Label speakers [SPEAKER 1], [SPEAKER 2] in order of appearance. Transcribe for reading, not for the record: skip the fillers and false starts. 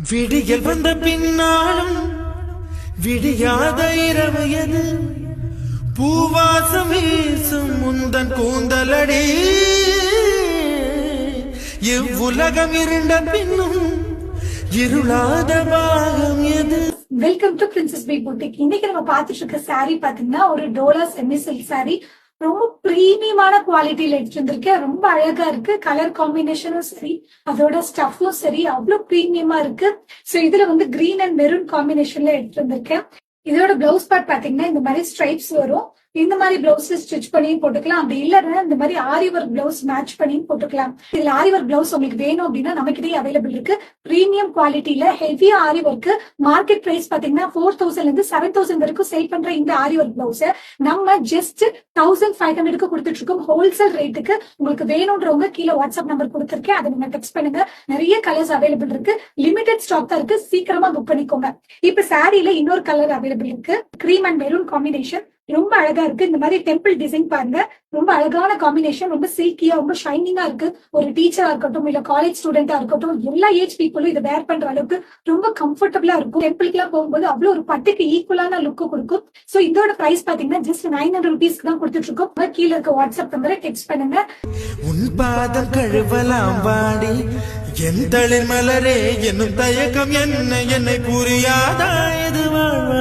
[SPEAKER 1] விடியல் வந்த பின்னாலும் விடியாத இரவு எது பூவாசம் வீசும் முந்தன் கூந்தலடி இவ்வுலகம் இருண்ட பின்னும் இருளாத பாகம் எது.
[SPEAKER 2] Welcome to princess P boutique. இன்னைக்கு நம்ம பார்த்துட்டு இருக்க சாரி பாத்தீங்கன்னா ஒரு டோலா செமி சில்க் சாரி. ரொம்ப பிரீமியமான குவாலிட்டியில எடுத்து வந்திருக்கேன். ரொம்ப அழகா இருக்கு. கலர் காம்பினேஷனும் சரி, அதோட ஸ்டஃப்பும் சரி, அவ்வளவு பிரீமியமா இருக்கு. சோ இதுல வந்து கிரீன் அண்ட் மெரூன் காம்பினேஷன்ல எடுத்து வந்திருக்கேன். இதோட பிளவுஸ் பார்ட் பாத்தீங்கன்னா இந்த மாதிரி ஸ்ட்ரைப்ஸ் வரும். இந்த மாதிரி பிளவுஸ் ஸ்டிச் பண்ணி போட்டுக்கலாம். அப்படி இல்லைன்னா இந்த மாதிரி ஆரி ஒர்க் பிளவுஸ் மேட்ச் பண்ணி போட்டுக்கலாம். இதுல ஆரி ஒர்க் பிளவுஸ் உங்களுக்கு வேணும் அப்படின்னா நமக்கிட்டே அவைலபிள் இருக்கு. பிரீமியம் குவாலிட்டியில ஹெவியா ஆரி ஒர்க். மார்க்கெட் பிரைஸ் பாத்தீங்கன்னா 4000 இருந்து 7000 வரைக்கும் சேல் பண்ற இந்த ஆரி ஒர்க் பிளவுஸ் நம்ம ஜஸ்ட் 1500 கொடுத்துட்டு இருக்கோம் ஹோல்சேல் ரேட்டுக்கு. உங்களுக்கு வேணும்ன்றவங்க கீழே வாட்ஸ்அப் நம்பர் கொடுத்துருக்கேன், அதை நீங்க டெக்ஸ்ட் பண்ணுங்க. நிறைய கலர்ஸ் அவைலபிள் இருக்கு. லிமிடெட் ஸ்டாக் தான் இருக்கு, சீக்கிரமா புக் பண்ணிக்கோங்க. இப்ப சாரியில இன்னொரு கலர் அவைலபிள் இருக்கு. கிரீம் அண்ட் மெரூன் காம்பினேஷன் ரொம்ப அழகா இருக்கு. இந்த மாதிரி டெம்பிள் டிசைன் பாருங்க, ரொம்ப அழகான காம்பினேஷன். ரொம்ப சில்கியா, ரொம்ப ஷைனிங்கா இருக்கு. ஒரு டீச்சரா இருக்கட்டும், இல்ல காலேஜ் ஸ்டூடெண்டா இருக்கட்டும், எல்லா ஏஜ் பீப்புளும் இதை வேர் பண்ற அளவுக்கு ரொம்ப கம்ஃபர்டபுளா இருக்கும். டெம்பிளுக்கு எல்லாம் போகும்போது அவ்வளவு ஒரு பட்டுக்கு ஈக்குவலான லுக் கொடுக்கும். சோ இதோட பிரைஸ் பாத்தீங்கன்னா ஜஸ்ட் 900 rupees தான் கொடுத்துட்டு இருக்கோம். கீழே இருக்க வாட்ஸ்அப் நம்பரை டெக்ஸ்ட் பண்ணுங்க.
[SPEAKER 1] உன் பாதம் கழுவலாம் வாடி என் தளிர் மலரே, என்னும் தயக்கம் என்னை புரியாதா, இது வாழ்வா